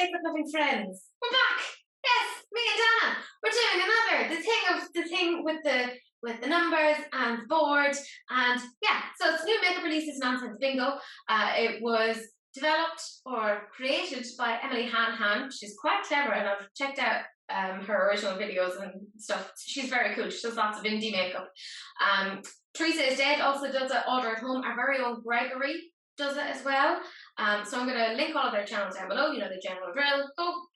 makeup loving friends. We're back. Yes, me and Dana. We're doing another. The thing with the numbers and the board, and yeah. So it's new makeup releases nonsense bingo. It was developed or created by Emily Han. She's quite clever, and I've checked out her original videos and stuff. She's very cool. She does lots of indie makeup. Teresa is Dead also does it. Order at Home. Our very own Gregory does it as well. So I'm going to link all of their channels down below. You know the general drill.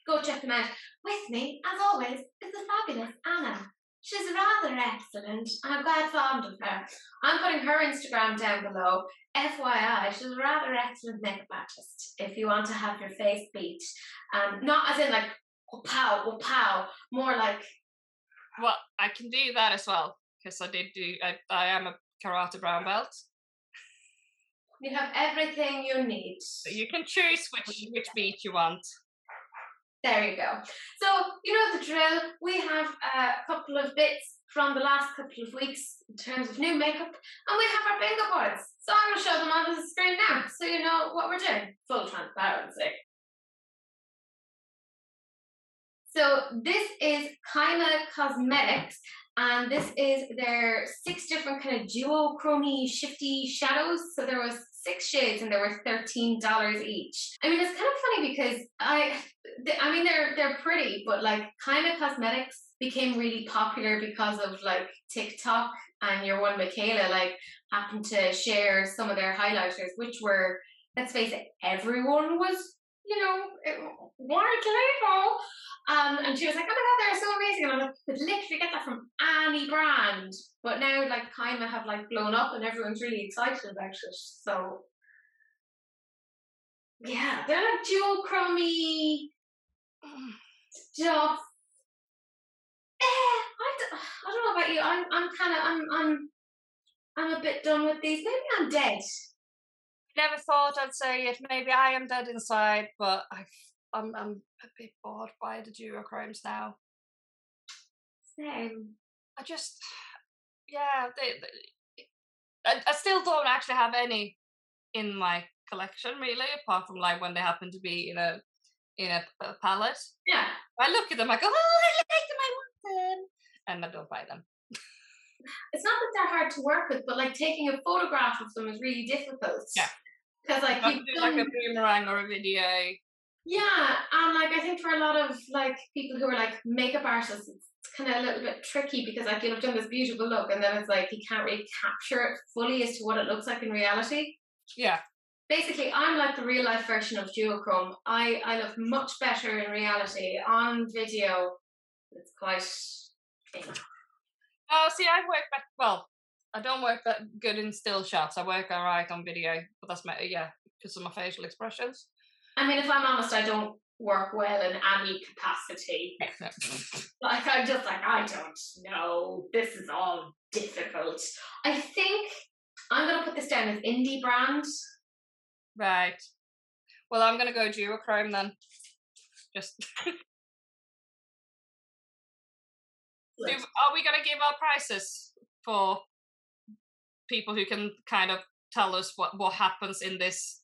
Go check them out. With me, as always, is the fabulous Anna. She's rather excellent. I'm quite fond of her. I'm putting her Instagram down below. FYI, she's a rather excellent makeup artist. If you want to have your face beat, not as in like oh pow. More like. Well, I can do that as well because I am a karate brown belt. You have everything you need. So you can choose which beat you want. There you go. So, you know the drill. We have a couple of bits from the last couple of weeks in terms of new makeup, and we have our bingo boards. So I'm going to show them onto the screen now, so you know what we're doing. Full transparency. So this is Kyma Cosmetics, and this is their 6 different kind of duochrome shifty shadows. So there was 6 shades and they were $13 each. I mean, it's kind of funny because I mean they're pretty, but like Kyma Cosmetics became really popular because of like TikTok, and your one Michaela like happened to share some of their highlighters, which were, let's face it, everyone was, you know, wanted to label. And she was like, oh my god, they're so amazing. And I'm like, but literally get that from any brand. But now like Kyma have like blown up and everyone's really excited about it. So yeah, they're like duochrome stuff. I don't know about you. I'm a bit done with these. Maybe I'm dead. Never thought I'd say it. Maybe I am dead inside, but I'm a bit bored by the duochromes now. Same. I just, yeah, I still don't actually have any in my collection really, apart from like when they happen to be in a palette. Yeah. I look at them, I go, oh, I like them, I want them, and I don't buy them. It's not that they're hard to work with, but like taking a photograph of them is really difficult. Yeah. Because like you do like a boomerang or a video. Yeah, and like I think for a lot of like people who are like makeup artists, it's kind of a little bit tricky because like you'll have done this beautiful look and then it's like you can't really capture it fully as to what it looks like in reality. Yeah. Basically, I'm like the real life version of duochrome. I look much better in reality. On video, it's quite. Oh, see, I work back. Well, I don't work that good in still shots. I work alright on video, but that's because of my facial expressions. I mean, if I'm honest, I don't work well in any capacity. Like, I'm just like, I don't know. This is all difficult. I think I'm going to put this down as indie brand. Right. Well, I'm going to go duochrome then. Just. Are we going to give our prices for people who can kind of tell us what happens in this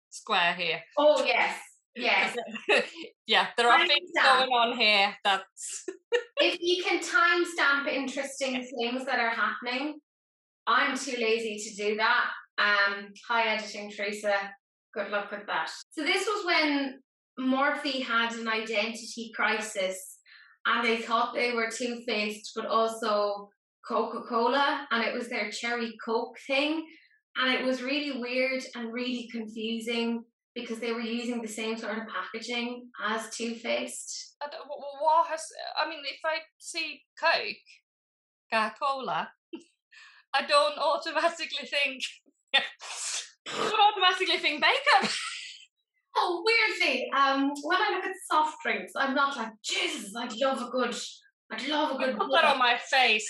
square here? Oh, yes. Yes. Yeah, there are things going on here that's... If you can timestamp interesting things that are happening, I'm too lazy to do that. Hi, editing Teresa. Good luck with that. So this was when Morphe had an identity crisis and they thought they were Too Faced, but also Coca-Cola, and it was their cherry Coke thing. And it was really weird and really confusing because they were using the same sort of packaging as Too Faced. I mean, if I see Coca-Cola, I don't automatically think makeup. Oh, weirdly, when I look at soft drinks, I'm not like, Jesus, I'd love a good Put that on my face.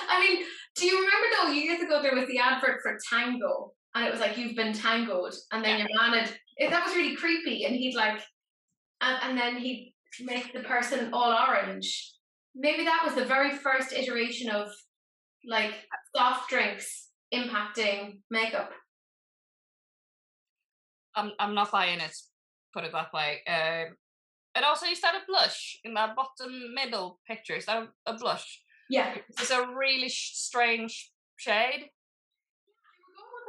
I mean, do you remember though, years ago there was the advert for Tango, and it was like, you've been tangoed, and then your man that was really creepy, and he'd like, and then he'd make the person all orange. Maybe that was the very first iteration of like soft drinks impacting makeup. I'm not buying it. Put it that way. And also, is that a blush in that bottom middle picture? Is that a blush? Yeah. It's a really strange shade.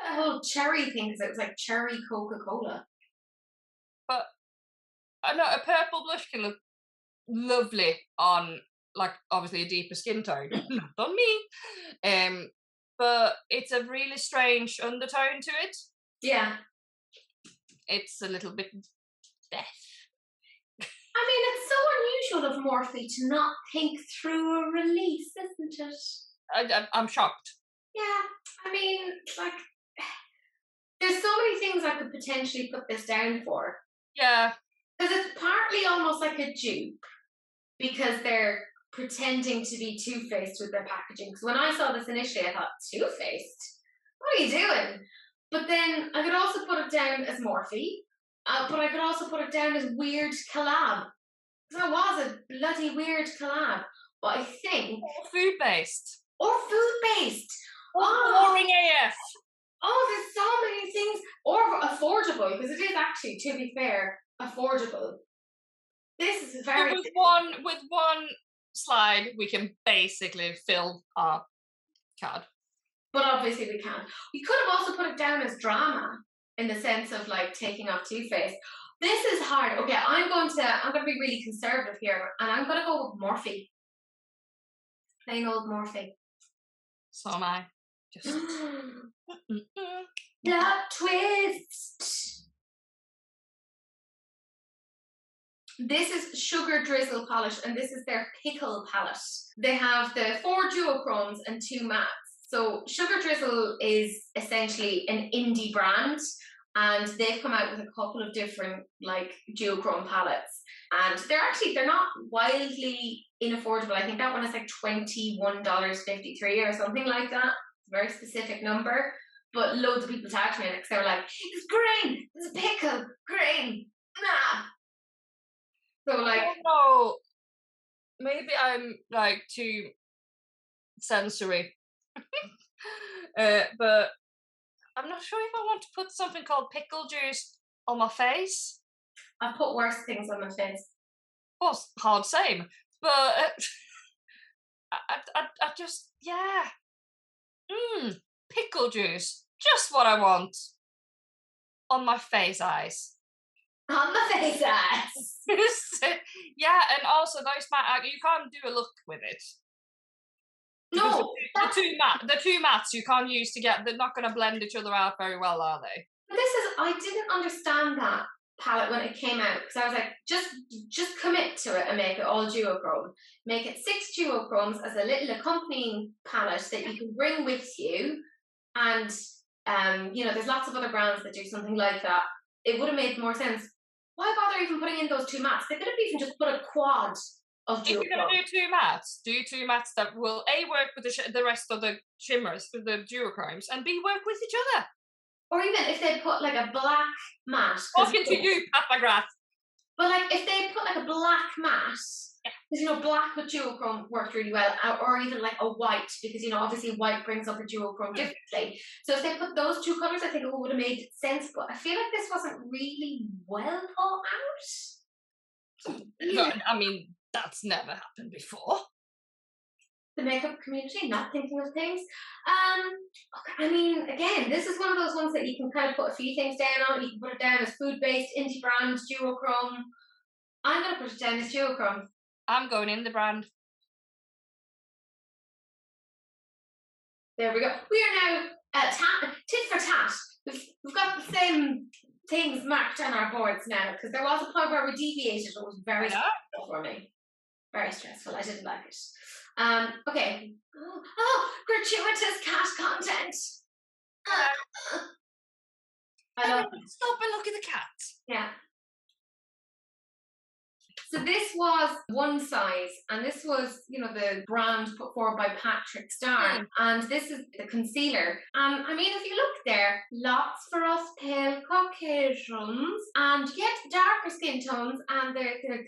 That whole cherry thing, because it was like cherry Coca-Cola. But I know a purple blush can look lovely on, like, obviously a deeper skin tone, not on me. But it's a really strange undertone to it. Yeah. It's a little bit death. I mean, it's so unusual of Morphe to not think through a release, isn't it? I'm shocked. Yeah. I mean, like, there's so many things I could potentially put this down for. Yeah. Because it's partly almost like a dupe, because they're pretending to be Too-Faced with their packaging. Because when I saw this initially, I thought, Too-Faced? What are you doing? But then I could also put it down as Morphe, but I could also put it down as weird collab. Because it was a bloody weird collab. But I think... Or food-based. Or food-based. Or boring AF. Oh, there's so many things. Or affordable, because it is actually, to be fair, affordable. This is very... So with one slide, we can basically fill our card. But obviously we can't. We could have also put it down as drama, in the sense of like taking off Too-Faced. This is hard. Okay, I'm going to be really conservative here, and I'm going to go with Morphe. Plain old Morphe. So am I. Just plot twist. This is Sugar Drizzle polish, and this is their pickle palette. They have the 4 duochromes and 2 mattes. So Sugar Drizzle is essentially an indie brand, and they've come out with a couple of different like duochrome palettes, and they're not wildly unaffordable. I think that one is like $21.53 or something like that. It's a very specific number, but loads of people tagged me in it because they were like, "It's green, it's a pickle, green, nah." So like, no, maybe I'm like too sensory. But I'm not sure if I want to put something called pickle juice on my face. I've put worse things on my face. Well, hard same, but I just, yeah. Pickle juice, just what I want on my face eyes. On the face eyes. Yeah, and also those you can't do a look with it. No, the two mattes you can't use together. They're not going to blend each other out very well, are they? I didn't understand that palette when it came out, because I was like, just commit to it and make it all duochrome. Make it 6 duochromes as a little accompanying palette that you can bring with you. And there's lots of other brands that do something like that. It would have made more sense. Why bother even putting in those 2 mattes? They could have even just put a quad of duochrome. If you're going to do 2 mattes that will A, work with the rest of the shimmers, the duochromes, and B, work with each other. Or even if they put like a black matte. Talking to you, Papagrass. But like if they put like a black matte, because black with duochrome worked really well, or even like a white, because obviously white brings up a duochrome differently. So if they put those 2 colours, I think it would have made sense. But I feel like this wasn't really well thought out. Yeah. I mean, that's never happened before. The makeup community not thinking of things. Okay, I mean, again, this is one of those ones that you can kind of put a few things down on. You can put it down as food-based, indie brand, duochrome. I'm going to put it down as duochrome. I'm going in the brand. There we go. We are now tit for tat. We've got the same things marked on our boards now, because there was a point where we deviated. It was very stressful for me. Very stressful. I didn't like it. Okay. Oh, gratuitous cat content. I love it. Stop and look at the cat. Yeah. So this was one size, and this was, the brand put forward by Patrick Star, and this is the concealer. I mean, if you look there, lots for us pale Caucasians, and yet darker skin tones, and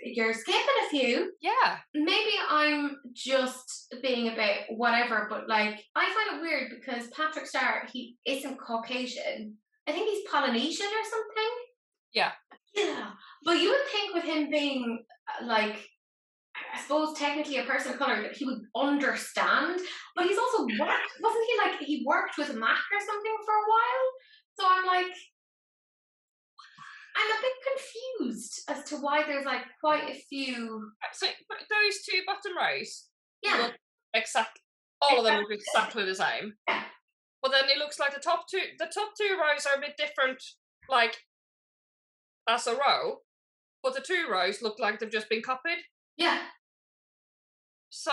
you're skipping a few. Yeah. Maybe I'm just being a bit whatever, but like, I find it weird because Patrick Star, he isn't Caucasian. I think he's Polynesian or something. Yeah. Yeah. But you would think with him being like, I suppose technically a person of colour, that he would understand. But he's also worked, wasn't he like, he worked with MAC or something for a while? So I'm like, I'm a bit confused as to why there's like quite a few. So those two bottom rows Yeah. look exact. All of them look exactly the same. Yeah. But then it looks like the top two rows are a bit different, like as a row. But the 2 rows look like they've just been copied. Yeah. So.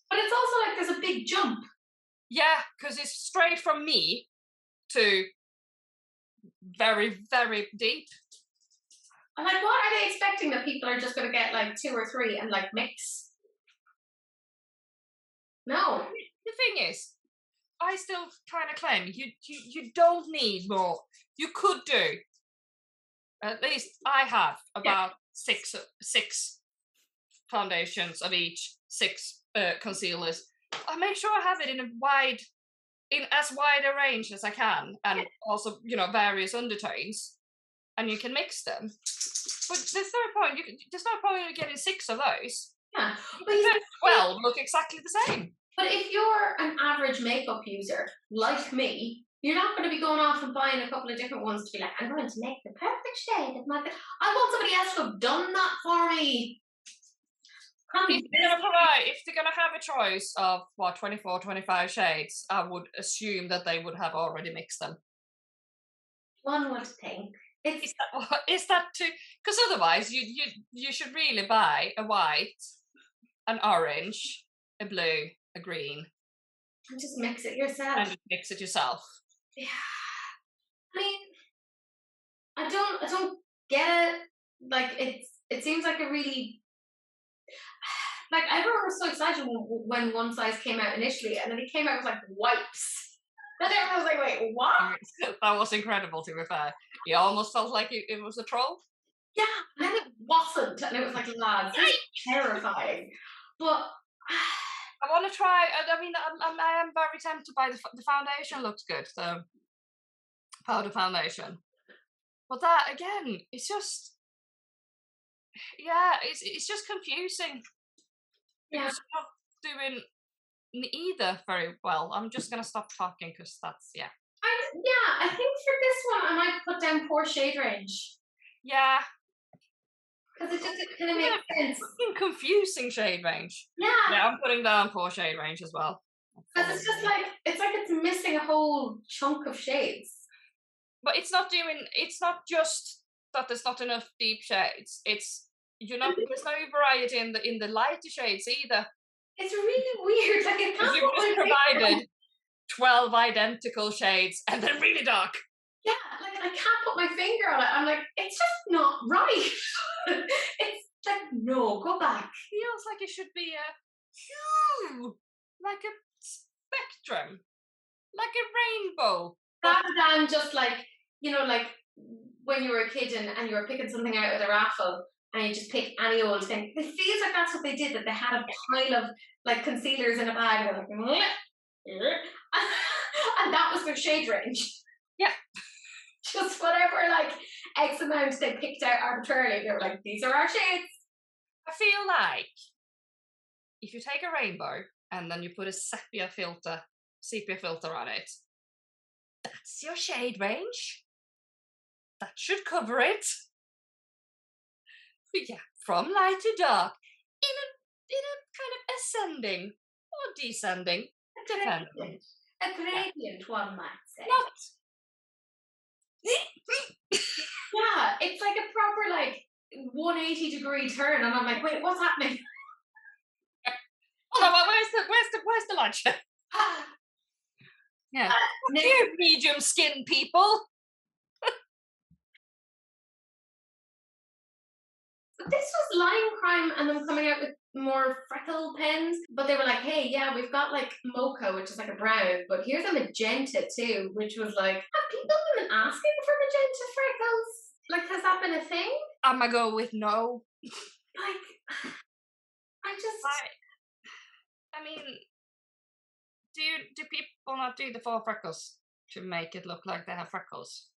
But it's also like there's a big jump. Yeah, because it's straight from me to very, very deep. I'm like, what are they expecting, that people are just going to get like 2 or 3 and like mix? No. The thing is, I still kind of claim you don't need more. You could do. At least I have about 6 foundations of each, 6 concealers. I make sure I have it in as wide a range as I can, and also, you know, various undertones, and you can mix them. But there's no point. There's no point in getting 6 of those. Yeah, but 12 look exactly the same. But if you're an average makeup user like me, you're not going to be going off and buying a couple of different ones to be like, I'm going to make the perfect shade of my. I want somebody else to have done that for me. If they're going to have a choice of 24, 25 shades, I would assume that they would have already mixed them. One would think. Is that too? Because otherwise, you should really buy a white, an orange, a blue, a green, and just mix it yourself. And just mix it yourself. Yeah. I mean, I don't get it. Like it seems like a really. Like, I remember so excited when one size came out initially, and then it came out with like wipes. And everyone was like, wait, what? That was incredible, to be fair. You almost felt like it was a troll. Yeah, and then it wasn't, and it was like, lads, this is terrifying. But I want to try. I mean, I am very tempted by the foundation. Looks good, the powder foundation. But that again, it's just, it's just confusing. Yeah, it's not doing either very well. I'm just gonna stop talking because that's I think for this one I might put down poor shade range. Yeah. Because it just kind of makes sense. Confusing shade range. Yeah. Yeah, I'm putting down poor shade range as well. Because it's just like it's missing a whole chunk of shades. But it's not just that there's not enough deep shades. It's there's no variety in the lighter shades either. It's really weird. Like, it can't. You've just provided 12 identical shades and then really dark. Yeah, like I can't put my finger on it. I'm like, it's just not right. It's like, no, go back. Feels like it should be like a spectrum, like a rainbow. Rather than just like, you know, like when you were a kid and you were picking something out of the raffle and you just pick any old thing. It feels like that's what they did, that they had a pile of like concealers in a bag and they're like, and that was their shade range. Yeah. Just whatever, like, X amount they picked out arbitrarily. They were like, these are our shades. I feel like if you take a rainbow and then you put a sepia filter on it, that's your shade range. That should cover it. But yeah, from light to dark, in a kind of ascending or descending, depending. A gradient, one might say. Yeah, it's like a proper like 180-degree turn, and I'm like, wait, what's happening? Oh, but where's the lunch? Yeah, dear medium skin people. This was Line Crime and them coming out with more freckle pens, but they were like, hey, yeah, we've got like mocha, which is like a brown, but here's a magenta too, which was like, have people been asking for magenta freckles? Like, has that been a thing? I'm gonna go with no. Like, I mean, do people not do the 4 freckles to make it look like they have freckles?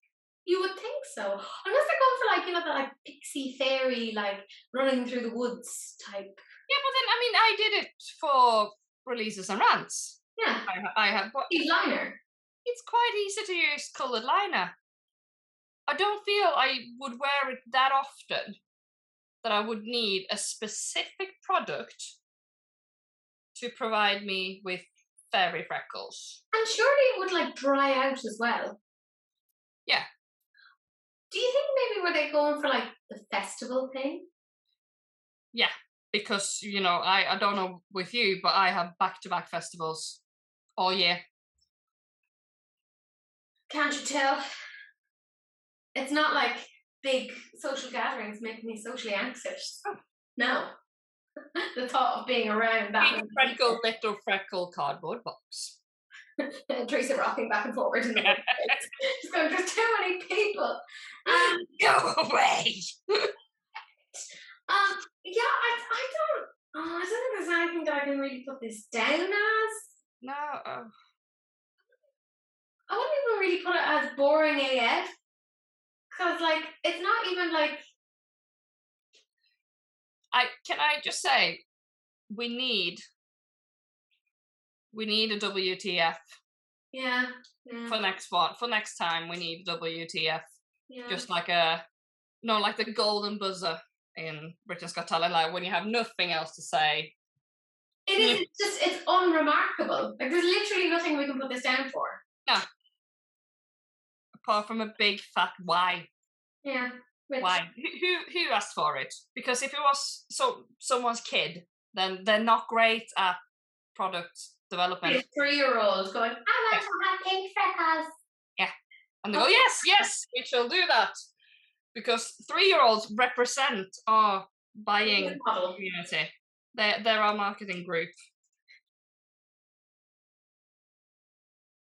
You would think so, unless they're going for like, you know, that like pixie fairy, like running through the woods type. Yeah, but then I mean, I did it for releases and rants. Yeah. I have. He's liner. It's quite easy to use coloured liner. I don't feel I would wear it that often that I would need a specific product to provide me with fairy freckles. And surely it would like dry out as well. Yeah. Do you think maybe were they going for like the festival thing? Yeah, because, you know, I don't know with you, but I have back-to-back festivals all year. Can't you tell? It's not like big social gatherings make me socially anxious. No. The thought of being around that. Big freckle, little freckle cardboard box. Teresa rocking back and forward in the workplace. She's going, there's too many people. Go away! Yeah, I don't think there's anything that I can really put this down as. No. I wouldn't even really put it as boring AF. Because, like, it's not even like... Can I just say, we need a WTF. Yeah. For next time, we need WTF. Yeah. Just like like the golden buzzer in Britain's Got Talent, like when you have nothing else to say. It is it's unremarkable. Like there's literally nothing we can put this down for. No. Apart from a big fat why. Yeah. Why? Who asked for it? Because if it was someone's kid, then they're not great at product development. A 3-year-old going, I want to have pink freckles. Yeah. And they go, yes, we shall do that. Because 3-year-olds represent our buying community. They're our marketing group.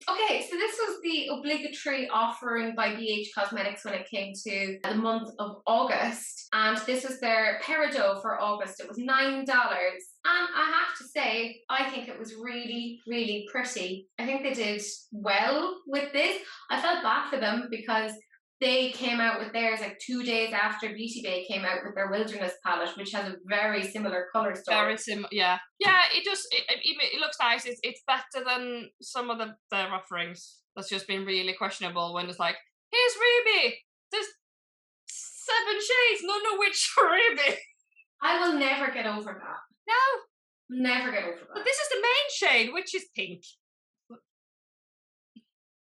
Okay, so this was the obligatory offering by BH Cosmetics when it came to the month of August. And this was their Peridot for August. It was $9. And I have to say, I think it was really, really pretty. I think they did well with this. I felt bad for them because they came out with theirs like 2 days after Beauty Bay came out with their Wilderness palette, which has a very similar colour story. Very similar, yeah. Yeah, it looks nice. It's better than some of their offerings. That's just been really questionable when it's like, here's Ruby! There's 7 shades, none of which are Ruby. I will never get over that. No. Never get over that. But this is the main shade, which is pink.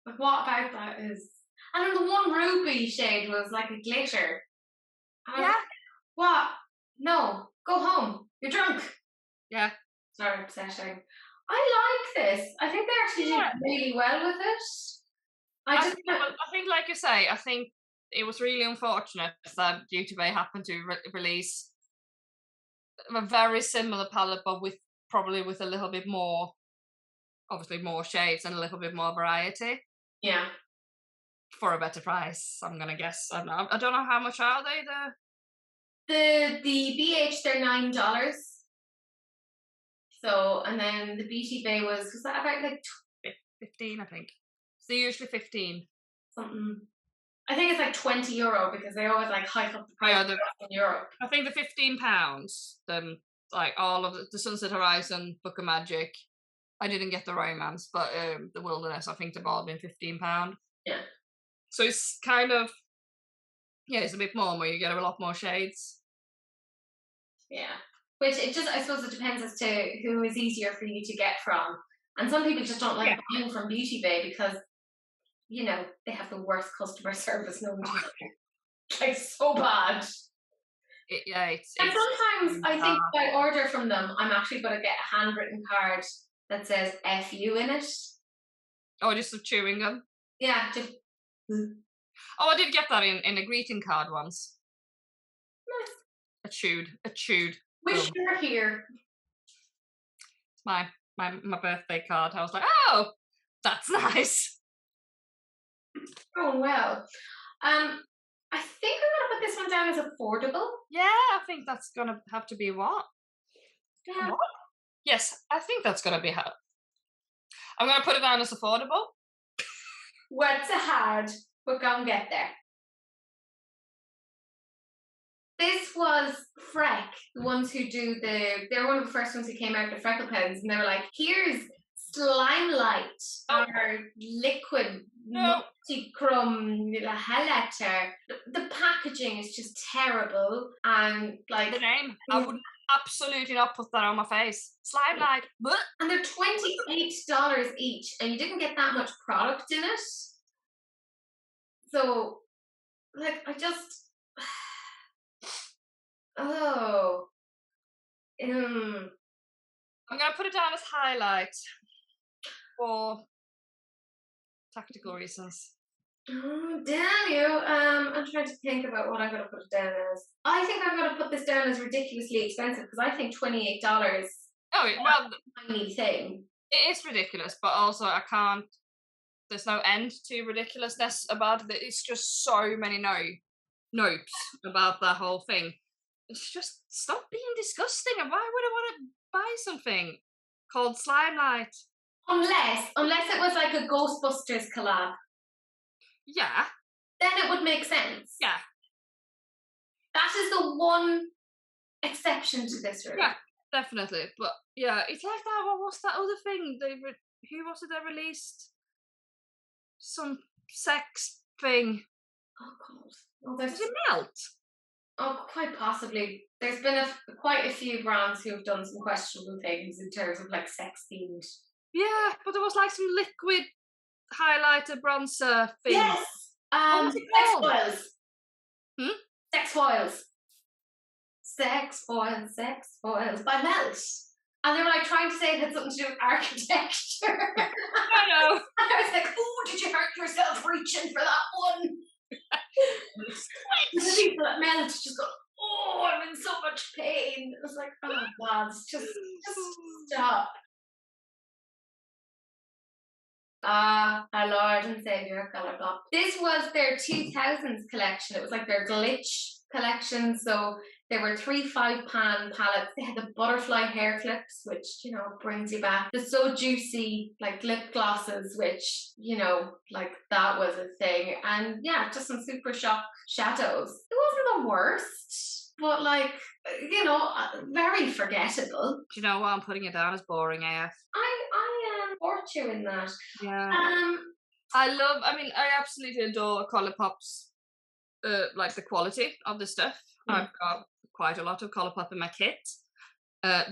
But what about that is... And then the one ruby shade was like a glitter. Yeah. Like, what? No. Go home. You're drunk. Yeah. Sorry, upsetting. I like this. I think they actually did really well with it. I think, like you say, I think it was really unfortunate that Beauty Bay happened to release a very similar palette, but probably with a little bit more, obviously more shades and a little bit more variety. Yeah. For a better price, I'm gonna guess. I don't know how much are they. The BH, they're $9. So, and then the Beauty Bay was that about like 15? I think. So they're usually 15. Something. I think it's like €20 because they always like hike up the price in Europe. I think the £15. Then like all of the Sunset Horizon, Book of Magic. I didn't get the Romance, but the Wilderness. I think they've all been £15. Yeah. So it's kind of, it's a bit more where you get a lot more shades. Yeah. Which I suppose it depends as to who is easier for you to get from. And some people just don't like buying from Beauty Bay because, you know, they have the worst customer service known to man. Like, so bad. And sometimes I think if I order from them, I'm actually going to get a handwritten card that says FU in it. Oh, just some chewing gum? Yeah, just... Oh, I did get that in a greeting card once. Nice. A chewed. Wish you were here. It's my birthday card. I was like, oh, that's nice. Oh well. I think I'm gonna put this one down as affordable. Yeah, I think that's gonna have to be what? Yeah. What? Yes, I think that's gonna be how. I'm gonna put it down as affordable. Words are hard, but go and get there. This was Freck, the ones who do they're one of the first ones who came out with the freckle pens, and they were like, here's Slime Light, our liquid multi-crumb highlighter. The packaging is just terrible, and like the name, I would absolutely not put that on my face. Slime Light, but and they're $28 each, and you didn't get that much product in it. So, like, I just I'm gonna put it down as highlight for tactical reasons. Oh, damn you. I'm trying to think about what I'm going to put it down as. I think I'm going to put this down as ridiculously expensive because I think $28. Oh, well, a tiny thing. It is ridiculous, but also I can't. There's no end to ridiculousness about it. It's just so many notes about that whole thing. It's just stop being disgusting. And why would I want to buy something called Slime Light? Unless it was like a Ghostbusters collab. Yeah. Then it would make sense. Yeah. That is the one exception to this rule. Yeah, definitely. But yeah, it's like that. What was that other thing? Who was it that released? Some sex thing. Oh God. Oh, Does it melt? Oh, quite possibly. There's been quite a few brands who have done some questionable things in terms of like sex themed. Yeah, but there was like some liquid highlighter bronzer thing. Yes. Sex foils. Sex foils. Sex foils by Melt. And they were like trying to say it had something to do with architecture. I know. And I was like, oh, did you hurt yourself reaching for that one? The people at Melt just go, oh, I'm in so much pain. It was like, oh God, just stop. Our Lord and Saviour, Colourpop. This was their 2000s collection. It was like their glitch collection. So there were 3 5-pan palettes. They had the butterfly hair clips, which, you know, brings you back. The So Juicy, like, lip glosses, which, you know, like, that was a thing. And yeah, just some super shock shadows. It wasn't the worst, but, like, you know, very forgettable. Do you know what? I'm putting it down as boring AF. I support you in that. Yeah. I absolutely adore Colourpop's like the quality of the stuff. I've got quite a lot of Colourpop in my kit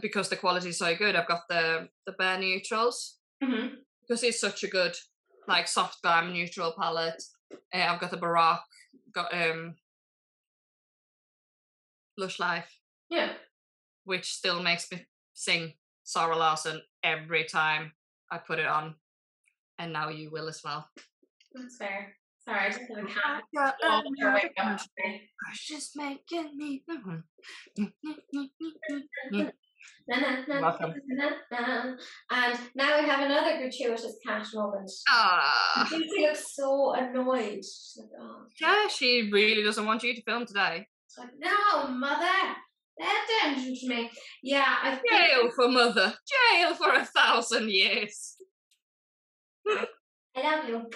because the quality is so good. I've got the bare neutrals because it's such a good like soft glam neutral palette. I've got the Baroque, got Lush Life, which still makes me sing Sarah Larson every time I put it on, and now you will as well. That's fair. Sorry, I just had a cat. Just making me. Welcome. And now we have another gratuitous cat moment. I think he looks so annoyed. She's like, oh. Yeah, she really doesn't want you to film today. It's like, no, mother. Pay attention to me. Yeah, I think jail for mother. Jail for 1,000 years. I love you.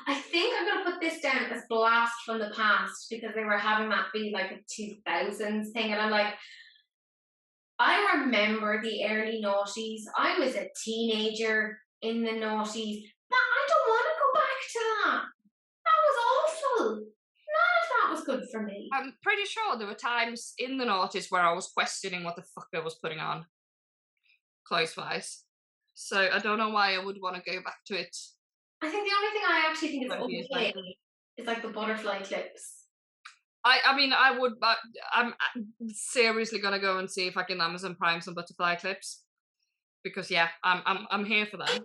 I think I'm going to put this down as Blast from the Past because they were having that be like a 2000s thing. And I'm like, I remember the early noughties. I was a teenager in the noughties. But I don't want to go back to that. That was awful. None of that was good for me. I'm pretty sure there were times in the noughties where I was questioning what the fuck I was putting on, clothes-wise. So I don't know why I would want to go back to it. I think the only thing I actually think is okay is like the butterfly clips. I'm seriously gonna go and see if I can Amazon Prime some butterfly clips because yeah, I'm here for that.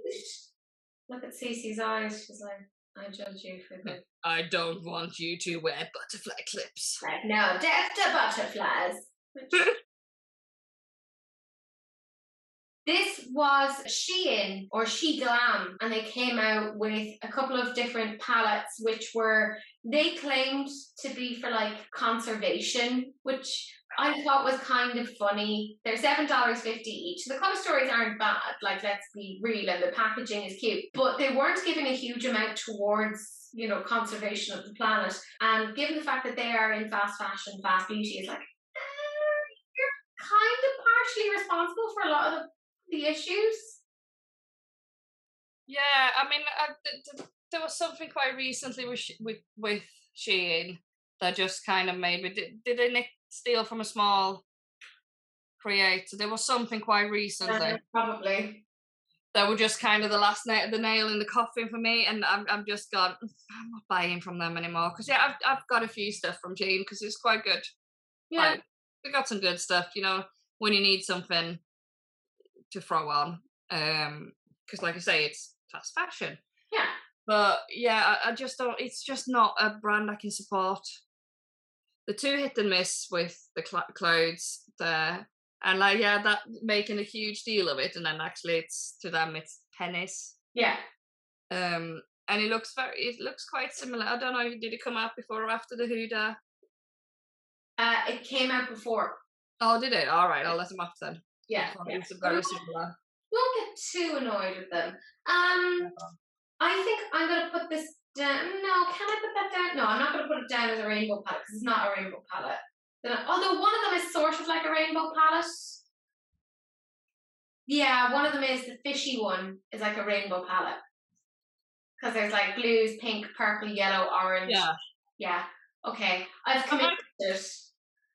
Look at Cece's eyes. She's like, I judge you for this. I don't want you to wear butterfly clips. Like, no, death to butterflies. This was Shein or Shein Glam, and they came out with a couple of different palettes which were they claimed to be for like conservation, which I thought was kind of funny. They're $7.50 each. The cover stories aren't bad, like let's be real, and the packaging is cute, but they weren't giving a huge amount towards, you know, conservation of the planet. And given the fact that they are in fast fashion, fast beauty, it's like, you're kind of partially responsible for a lot of the issues. Yeah, I mean, there was something quite recently with Shein that just kind of made me. Did they steal from a small creator? There was something quite recently Probably. that were just kind of the nail in the coffin for me, and I'm just gone. I'm not buying from them anymore because yeah, I've got a few stuff from Shein because it's quite good. Yeah. Like, they got some good stuff, you know, when you need something to throw on. Because like I say, it's fast fashion. Yeah. But yeah, I just don't. It's just not a brand I can support. The two hit and miss with the clothes there, and like yeah, that making a huge deal of it, and then actually it's to them it's pennies. Yeah. And it looks quite similar. I don't know, did it come out before or after the Huda? It came out before. Oh, did it? All right, I'll let them off then. Yeah. It's very similar. Won't get too annoyed with them. I think I'm gonna put this down. No, can I put that down? No, I'm not gonna put it down as a rainbow palette because it's not a rainbow palette. Although one of them is sort of like a rainbow palette. Yeah, one of them is the fishy one is like a rainbow palette because there's like blues, pink, purple, yellow, orange. Yeah. Yeah. Okay, I've committed it.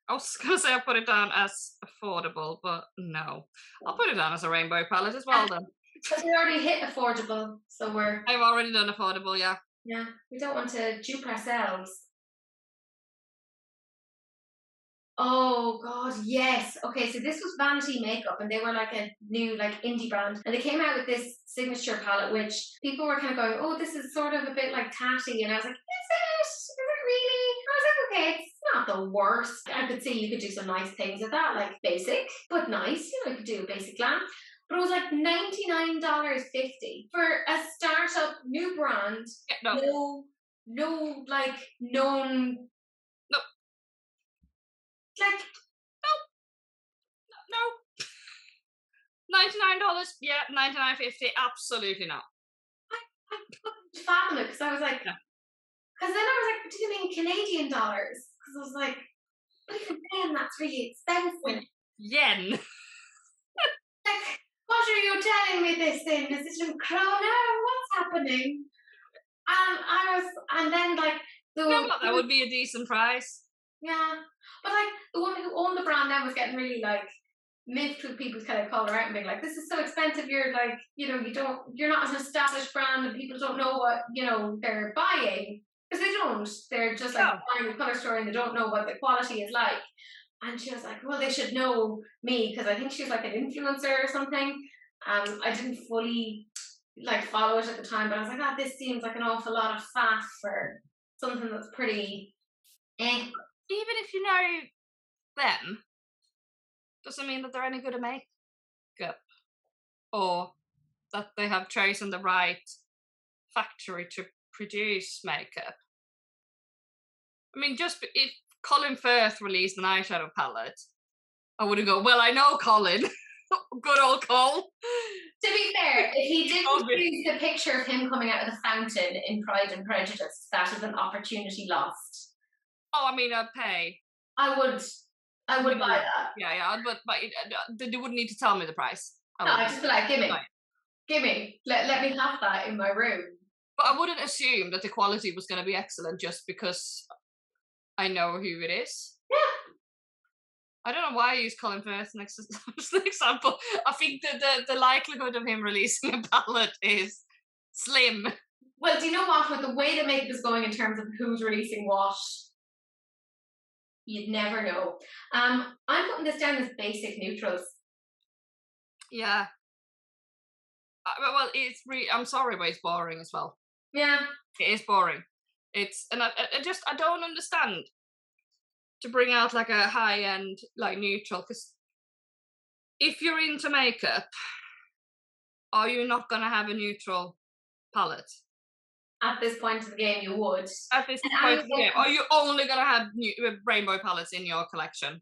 I was gonna say I put it down as affordable, but no, I'll put it down as a rainbow palette as well then. Because we already hit affordable, so I've already done affordable, yeah. Yeah, we don't want to dupe ourselves. Oh god, yes. Okay, so this was Vanity Makeup, and they were like a new like indie brand, and they came out with this signature palette, which people were kind of going, "Oh, this is sort of a bit like tatty," and I was like, "Is it? Is it really?" I was like, "Okay, it's not the worst." I could see you could do some nice things with that, like basic but nice. You know, you could do a basic glam. But it was like $99.50 for a startup new brand. Yeah, No, like known. No. Like no. $99, yeah, $99.50, absolutely not. I couldn't fathom it because I was like, because then I was like, do you mean Canadian dollars? Because I was like, but even then, that's really expensive. Yen. Like, what are you telling me this in? Is it in krona? What's happening? And then like that would be a decent price. Yeah, but like the woman who owned the brand then was getting really like miffed with people's kind of call her out and being like, "This is so expensive. You're like, you know, you're not an established brand, and people don't know what they're buying because they don't. They're just like buying a colour store and they don't know what the quality is like." And she was like, "Well, they should know me because I think she was like an influencer or something." I didn't fully like follow it at the time, but I was like, "Oh, this seems like an awful lot of fat for something that's pretty." Even if you know them, doesn't mean that they're any good at makeup or that they have chosen the right factory to produce makeup. I mean, just if Colin Firth released an eyeshadow palette, I wouldn't go, well, I know Colin. Good old Cole. To be fair, if he didn't use the picture of him coming out of the fountain in Pride and Prejudice, that is an opportunity lost. Oh, I mean, I'd pay. I would buy that. Yeah, but they wouldn't need to tell me the price. I'd just be like, give me, let me have that in my room. But I wouldn't assume that the quality was going to be excellent just because I know who it is. Yeah. I don't know why I use Colin Firth as an example. I think that the likelihood of him releasing a palette is slim. Well, do you know what? With the way the makeup is going in terms of who's releasing what, you'd never know. I'm putting this down as basic neutrals. Yeah. Well, I'm sorry, but it's boring as well. Yeah. It is boring. And I don't understand to bring out like a high-end like neutral, because if you're into makeup, are you not going to have a neutral palette? at this point of the game, you would. At this point of the game, are you only gonna have rainbow palettes in your collection?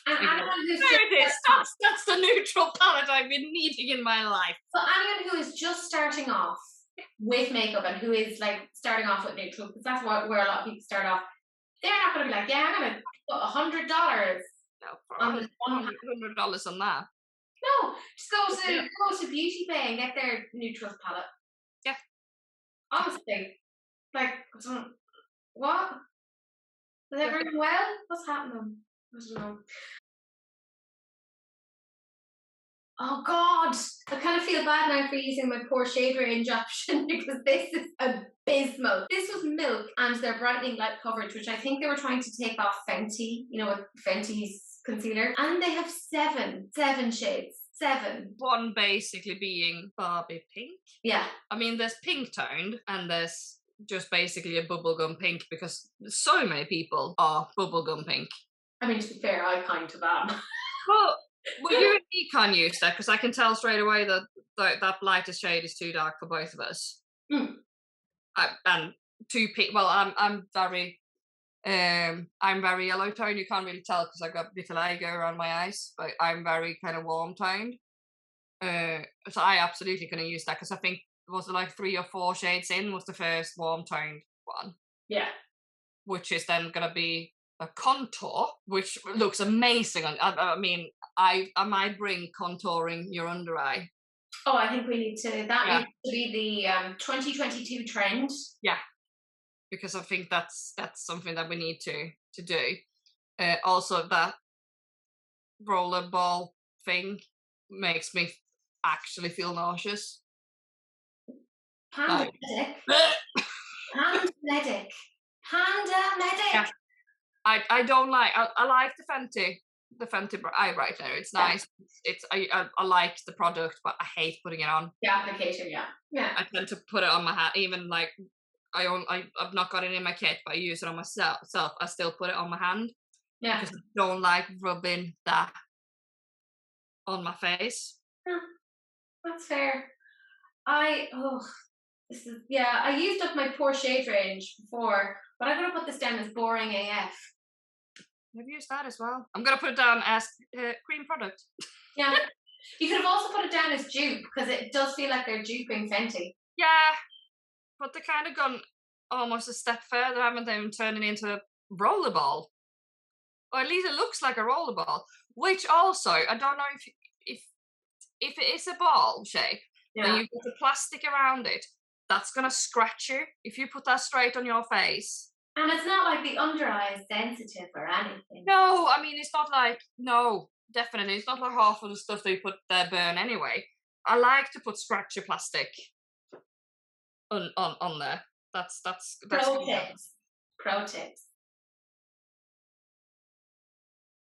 And anyone who's there it is. That's the neutral palette I've been needing in my life. So anyone who is just starting off with makeup and who is like starting off with neutral, because that's where a lot of people start off, they're not going to be like, yeah, I'm going to put $100 on $100 on that. No, just go to Beauty Bay and get their neutrals palette. Yeah. Honestly, like, what? Is everyone well? What's happening? I don't know. Oh God, I kind of feel bad now for using my poor shade range option because this is abysmal. This was Milk and their brightening light coverage, which I think they were trying to take off Fenty, you know, with Fenty's concealer. And they have seven shades. 7. One basically being Barbie pink. Yeah. I mean, there's pink toned and there's just basically a bubblegum pink because so many people are bubblegum pink. I mean, to be fair, I kind of am. Well, you and me can't use that because I can tell straight away that that lightest shade is too dark for both of us. And too pink. Well, I'm very yellow toned. You can't really tell because I've got vitiligo around my eyes, but I'm very kind of warm toned. So I absolutely couldn't use that because I think was it like 3 or 4 shades in was the first warm toned one. Yeah. Which is then gonna be a contour, which looks amazing. I mean, I might bring contouring your under eye. Oh, I think we need to. That needs to be the 2022 trend. Yeah, because I think that's something that we need to do. Also, that rollerball thing makes me actually feel nauseous. Panda medic. Yeah. I don't like. I like the Fenty eye brightener. It's nice. I like the product, but I hate putting it on. The application, yeah. I tend to put it on my hand. Even like I've not got it in my kit, but I use it on myself. I still put it on my hand. Yeah. Because I don't like rubbing that on my face. Yeah, that's fair. I used up my poor shade range before, but I'm gonna put this down as boring AF. I've used that as well. I'm gonna put it down as cream product. Yeah. You could have also put it down as dupe because it does feel like they're duping Fenty. Yeah, but they kind of gone almost a step further, haven't they? And turning into a rollerball, or at least it looks like a rollerball. Which also, I don't know if it is a ball shape, then you put the plastic around it. That's gonna scratch you if you put that straight on your face. And it's not like the under eye is sensitive or anything. No, I mean, it's not like, no, definitely. It's not like half of the stuff they put there burn anyway. I like to put scratchy plastic on there. That's Pro tips.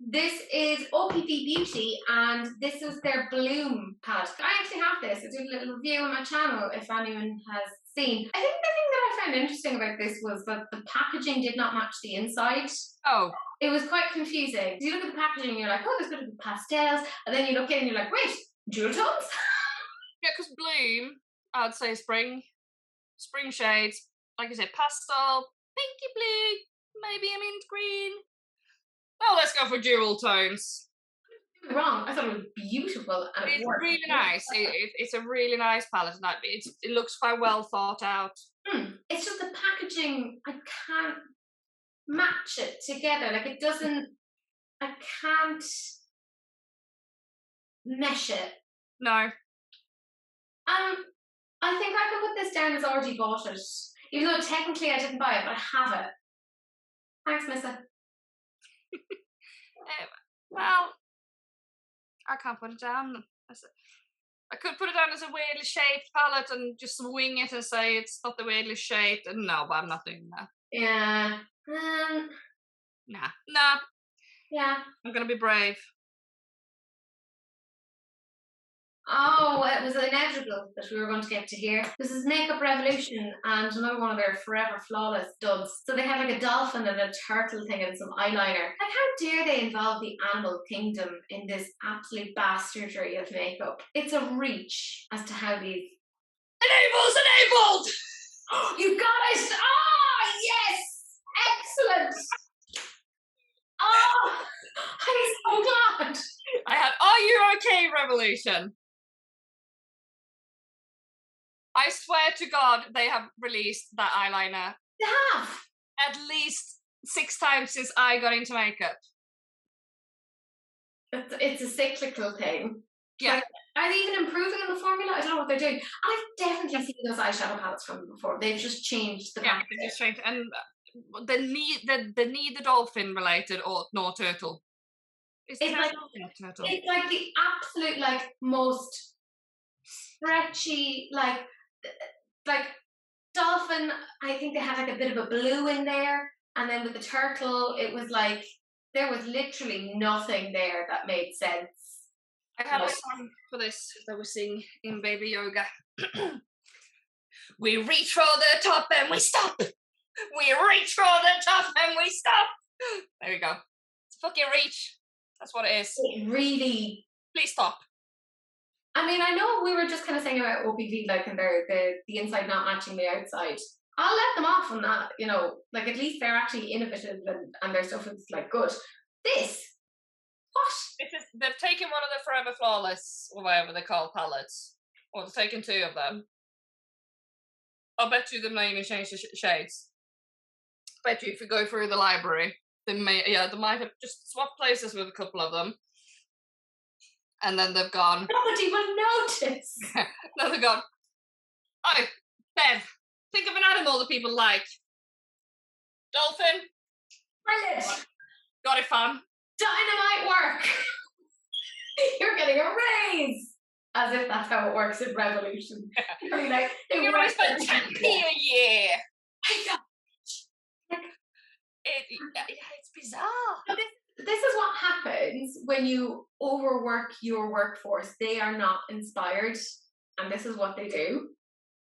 This is OPP Beauty, and this is their Bloom palette. I actually have this. I did a little review on my channel if anyone has seen. I think the thing that I found interesting about this was that the packaging did not match the inside. Oh. It was quite confusing. You look at the packaging and you're like, oh, there's going to be pastels, and then you look in and you're like, wait, jewel tones? Yeah, because Bloom, I'd say spring shades, like I said, pastel, pinky blue, maybe a mint green. Oh, let's go for jewel tones. Wrong. I thought it was beautiful and it's really nice. It's a really nice palette, and it looks quite well thought out. It's just the packaging. I can't match it together. Like it doesn't. I can't mesh it. No. I think I could put this down as already bought it, even though technically I didn't buy it, but I have it. Thanks, Missa. Well, I can't put it down. I could put it down as a weirdly shaped palette and just wing it and say it's not the weirdly shaped. And no, but I'm not doing that. Yeah. Nah. Yeah. I'm gonna be brave. Oh, it was inevitable that we were going to get to here. This is Makeup Revolution and another one of their Forever Flawless duds. So they have like a dolphin and a turtle thing and some eyeliner. Like, how dare they involve the animal kingdom in this absolute bastardry of makeup? It's a reach as to how these... Enabled! You got it! Oh, yes! Excellent! Oh, I'm so glad. I had Are You Okay Revolution. I swear to God, they have released that eyeliner They have. at least 6 times since I got into makeup. It's a cyclical thing. Yeah. Like, are they even improving on the formula? I don't know what they're doing. I've definitely seen those eyeshadow palettes from them before. They've just changed the Yeah, package. they just changed. And the dolphin related or no turtle. It's like the absolute like most stretchy like dolphin. I think they had like a bit of a blue in there, and then with the turtle, it was like there was literally nothing there that made sense. I have a song for this that we sing in baby yoga. We reach for the top and we stop. We reach for the top and we stop. There we go. It's fucking reach. That's what it is. It really. Please stop. I mean, I know we were just kind of saying about OPV, like, and the inside not matching the outside. I'll let them off on that, you know. Like, at least they're actually innovative and their stuff is like good. This. What? They've taken one of the Forever Flawless, or whatever they call palettes. Or they've taken 2 of them. I'll bet you they may even change the shades. Bet you if you go through the library, they might have just swapped places with a couple of them. And then they've gone. Nobody will notice. Then they've gone. Oh, Bev, think of an animal that people like. Dolphin. Brilliant. Got it, fam. Dynamite work. You're getting a raise. As if that's how it works in Revolution. I mean, like, you're always for 10p a year. It's bizarre. This is what happens when you overwork your workforce. They are not inspired, and this is what they do.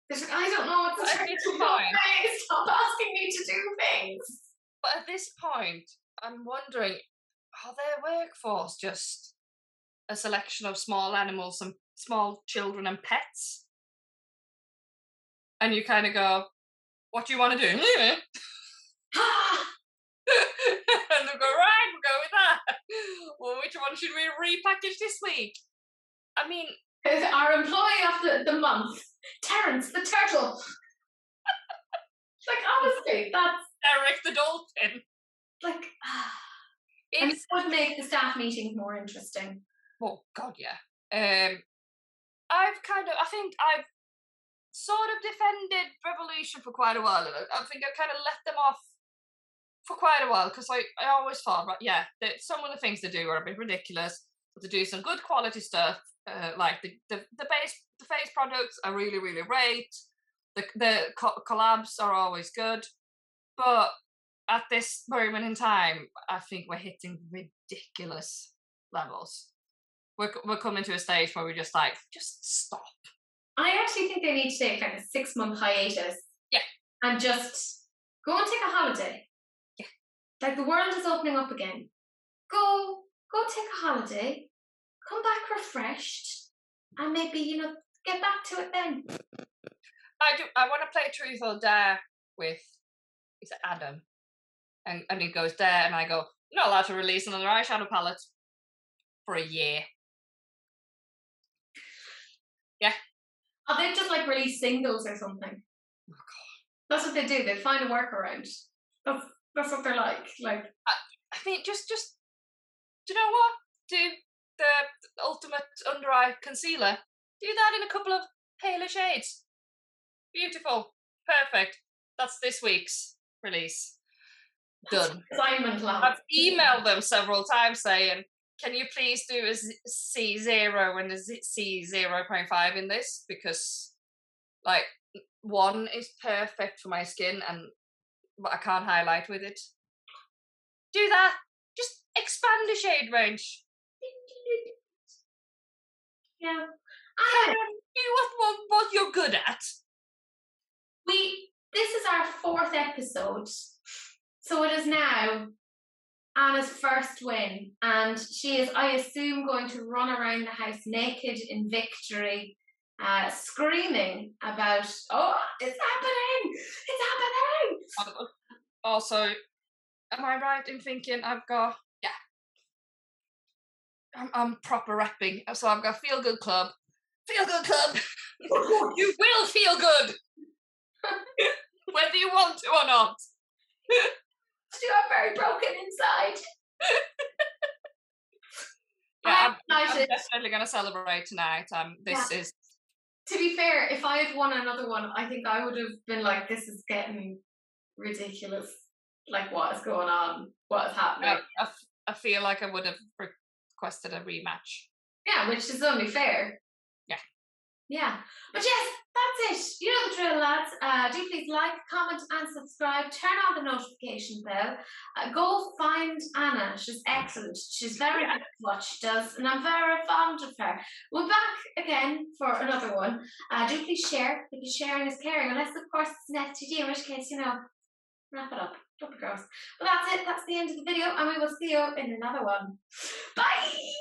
They're like, I don't know what to try to do. Stop asking me to do things. But at this point, I'm wondering, are their workforce just a selection of small animals and small children and pets? And you kind of go, what do you want to do? And they'll go, right, we'll go with that. Well, which one should we repackage this week? I mean, our employee of the month, Terence the turtle. Like, honestly, that's Eric the dolphin. like, and it would make the staff meetings more interesting. Oh God, yeah. I think I've sort of defended Revolution for quite a while. I think I've kind of let them off for quite a while because I always thought, right, yeah, some of the things they do are a bit ridiculous, but they do some good quality stuff. Like the face products are really, really great. The collabs are always good, but at this moment in time, I think we're hitting ridiculous levels. We're coming to a stage where we're just stop. I actually think they need to take like a 6-month hiatus. Yeah. And just go and take a holiday. Yeah. Like the world is opening up again. Go take a holiday, come back refreshed, and maybe, you know, get back to it then. I want to play Truth or Dare with Adam. And he goes dare, and I go, you're not allowed to release another eyeshadow palette for a year. Yeah. Oh, they just like release singles or something. Oh God. That's what they do. They find a workaround. That's what they're like. Like, I mean, just do you know what? Do the ultimate under eye concealer. Do that in a couple of paler shades. Beautiful. Perfect. That's this week's release. Done. Assignment lab. I've emailed them several times saying, can you please do a C0 and a C0.5 in this? Because, like, 1 is perfect for my skin, but I can't highlight with it. Do that. Just expand the shade range. Yeah. Do what you're good at. This is our 4th episode. So it is now Anna's first win, and she is, I assume, going to run around the house naked in victory screaming about, oh, it's happening! It's happening! Also, am I right in thinking I've got, I'm proper repping. So I've got Feel Good Club. Feel Good Club! You will feel good! Whether you want to or not. You are very broken inside. Yeah, I'm definitely going to celebrate tonight. This is... To be fair, if I had won another one, I think I would have been like, this is getting ridiculous. Like, what is going on? What is happening? I feel like I would have requested a rematch. Yeah, which is only fair. Yeah. But yes, that's it. You know the drill, lads. Do please like, comment and subscribe. Turn on the notification bell. Go find Anna. She's excellent. She's very good at what she does, and I'm very fond of her. We're back again for another one. Do please share, because sharing is caring. Unless, of course, it's an STD, in which case, wrap it up. Don't be gross. But that's it. That's the end of the video, and we will see you in another one. Bye!